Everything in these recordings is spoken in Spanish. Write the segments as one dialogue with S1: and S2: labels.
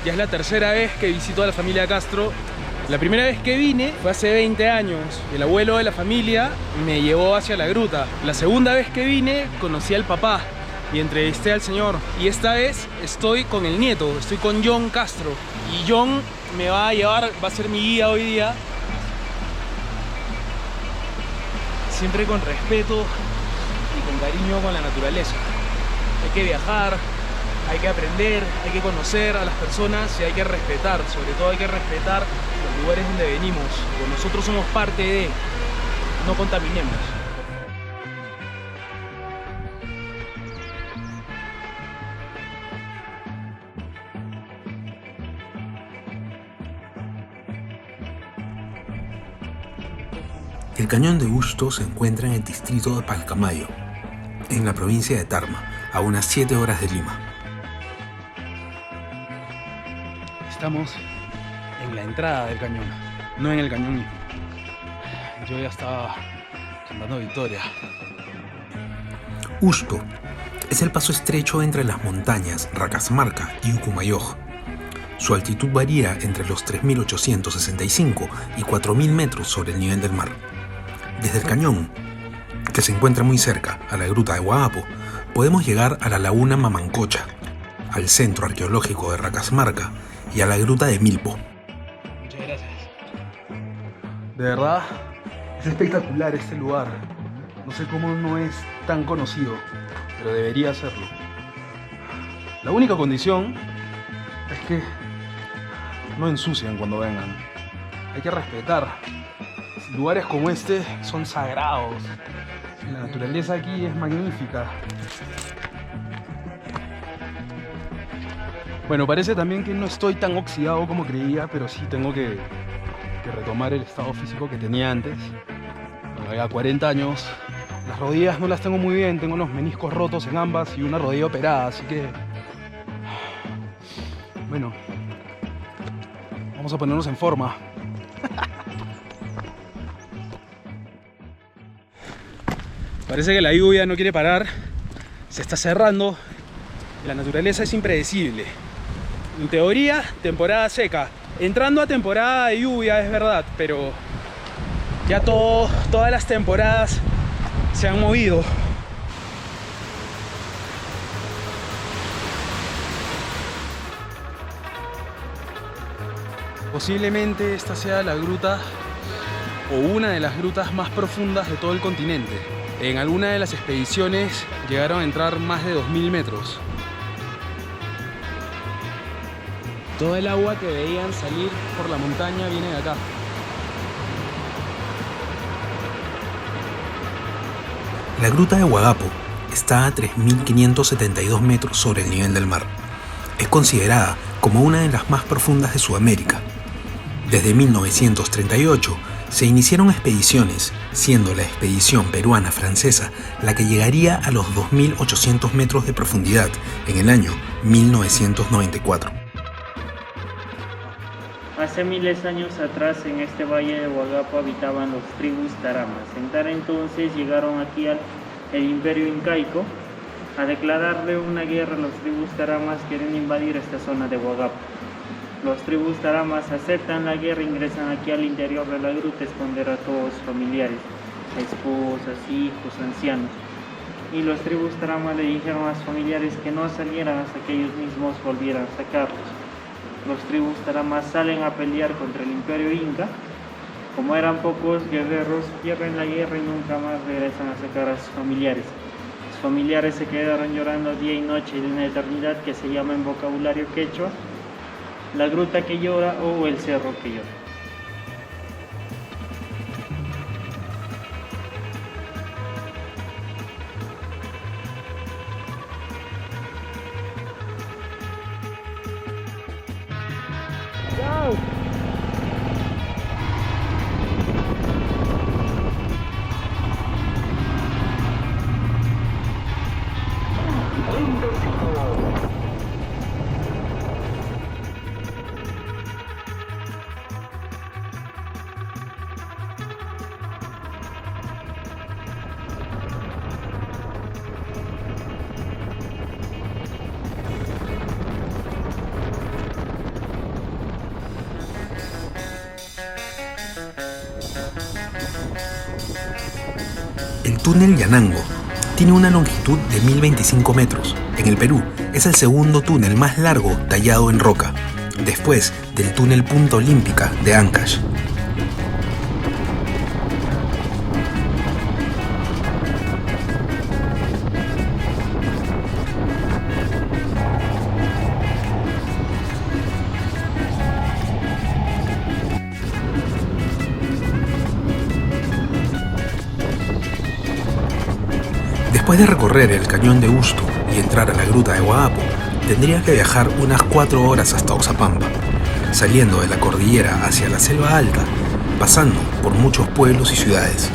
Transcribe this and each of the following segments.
S1: Ya es la tercera vez que visito a la familia Castro. La primera vez que vine fue hace 20 años. El abuelo de la familia me llevó hacia la gruta. La segunda vez que vine conocí al papá y entrevisté al señor. Y esta vez estoy con el nieto, estoy con John Castro. Y John me va a llevar, va a ser mi guía hoy día. Siempre con respeto y con cariño con la naturaleza. Hay que viajar, hay que aprender, hay que conocer a las personas y hay que respetar, sobre todo hay que respetar los lugares donde venimos, porque nosotros somos parte de, no contaminemos.
S2: El cañón de Usto se encuentra en el distrito de Palcamayo, en la provincia de Tarma, a unas 7 horas de Lima.
S1: Estamos en la entrada del cañón, no en el cañón mismo. Yo ya estaba cantando victoria.
S2: Usto es el paso estrecho entre las montañas Racasmarca y Ucumayoj. Su altitud varía entre los 3.865 y 4.000 metros sobre el nivel del mar. Desde el cañón, que se encuentra muy cerca a la gruta de Huagapo, podemos llegar a la laguna Mamancocha, al centro arqueológico de Racasmarca y a la gruta de Milpo.
S1: Muchas gracias. De verdad, es espectacular este lugar. No sé cómo no es tan conocido, pero debería serlo. La única condición es que no ensucien cuando vengan. Hay que respetar. Lugares como este son sagrados. La naturaleza aquí es magnífica. Bueno, parece también que no estoy tan oxidado como creía, pero sí tengo que retomar el estado físico que tenía antes. Bueno, ya 40 años. Las rodillas no las tengo muy bien, tengo los meniscos rotos en ambas y una rodilla operada, así que... Bueno, vamos a ponernos en forma. Parece que la lluvia no quiere parar, se está cerrando. La naturaleza es impredecible. En teoría, temporada seca. Entrando a temporada de lluvia, es verdad, pero ya todas las temporadas se han movido. Posiblemente esta sea la gruta o una de las grutas más profundas de todo el continente. En alguna de las expediciones llegaron a entrar más de 2000 metros. Todo el agua que veían salir por la montaña viene de acá.
S2: La gruta de Huagapo está a 3.572 metros sobre el nivel del mar. Es considerada como una de las más profundas de Sudamérica. Desde 1938 se iniciaron expediciones, siendo la expedición peruana-francesa la que llegaría a los 2.800 metros de profundidad en el año 1994.
S3: Hace miles de años atrás, en este valle de Huagapo habitaban los tribus taramas. En tal entonces llegaron aquí el imperio incaico a declararle una guerra a los tribus taramas que quieren invadir esta zona de Huagapo. Los tribus taramas aceptan la guerra e ingresan aquí al interior de la gruta a esconder a todos sus familiares, esposas, hijos, ancianos. Y los tribus taramas le dijeron a sus familiares que no salieran hasta que ellos mismos volvieran a sacarlos. Los tribus taramas salen a pelear contra el imperio inca. Como eran pocos guerreros, pierden la guerra y nunca más regresan a sacar a sus familiares. Sus familiares se quedaron llorando día y noche de una eternidad que se llama en vocabulario quechua la gruta que llora o el cerro que llora.
S2: El túnel Yanango tiene una longitud de 1025 metros. En el Perú es el segundo túnel más largo tallado en roca, después del túnel Punta Olímpica de Ancash. Después de recorrer el cañón de Usto y entrar a la gruta de Huagapo, tendría que viajar unas 4 horas hasta Oxapampa, saliendo de la cordillera hacia la selva alta, pasando por muchos pueblos y ciudades.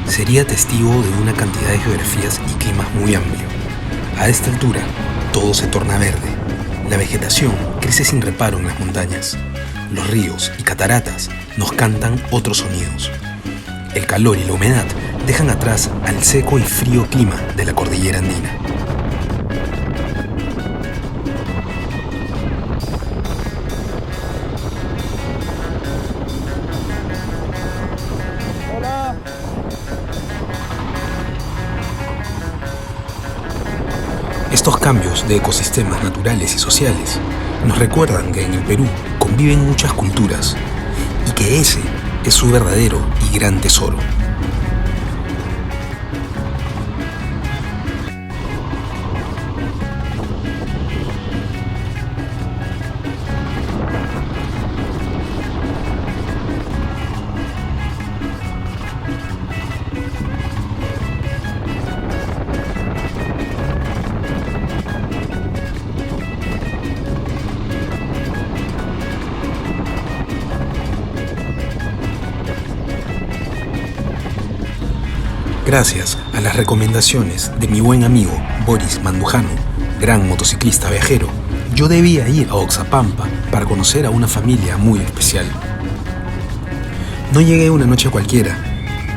S2: Sería testigo de una cantidad de geografías y climas muy amplio. A esta altura, todo se torna verde. La vegetación crece sin reparo en las montañas. Los ríos y cataratas nos cantan otros sonidos. El calor y la humedad dejan atrás al seco y frío clima de la cordillera andina. Estos cambios de ecosistemas naturales y sociales nos recuerdan que en el Perú conviven muchas culturas y que ese es su verdadero y gran tesoro. Gracias a las recomendaciones de mi buen amigo Boris Mandujano, gran motociclista viajero, yo debía ir a Oxapampa para conocer a una familia muy especial. No llegué una noche cualquiera.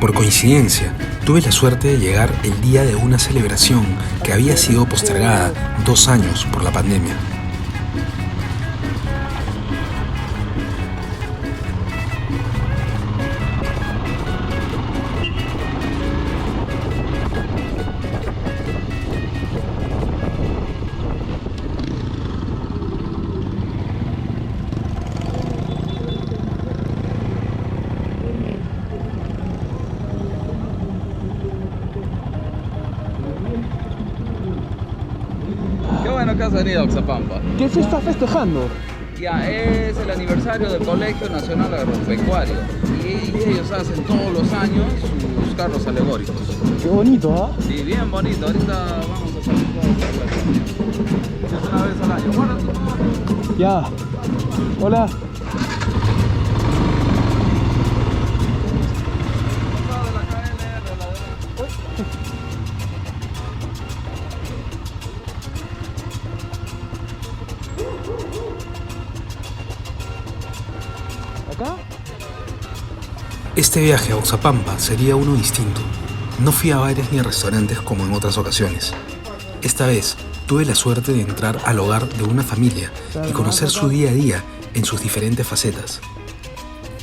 S2: Por coincidencia, tuve la suerte de llegar el día de una celebración que había sido postergada 2 años por la pandemia.
S4: Qué bueno que has venido a Oxapampa.
S1: ¿Qué se está festejando?
S4: Ya, es el aniversario del Colegio Nacional Agropecuario y ellos hacen todos los años sus carros alegóricos.
S1: Qué bonito, ¿ah?
S4: Sí, bien bonito. Ahorita vamos a salir todos. Es una vez al año. Bueno, tú...
S1: Ya. Hola. ¿Acá?
S2: Este viaje a Oxapampa sería uno distinto. No fui a bares ni a restaurantes como en otras ocasiones. Esta vez tuve la suerte de entrar al hogar de una familia y conocer su día a día en sus diferentes facetas.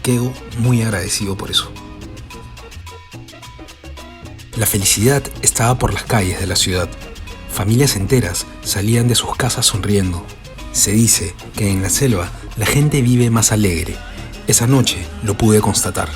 S2: Quedo muy agradecido por eso. La felicidad estaba por las calles de la ciudad. Familias enteras salían de sus casas sonriendo. Se dice que en la selva la gente vive más alegre. Esa noche lo pude constatar.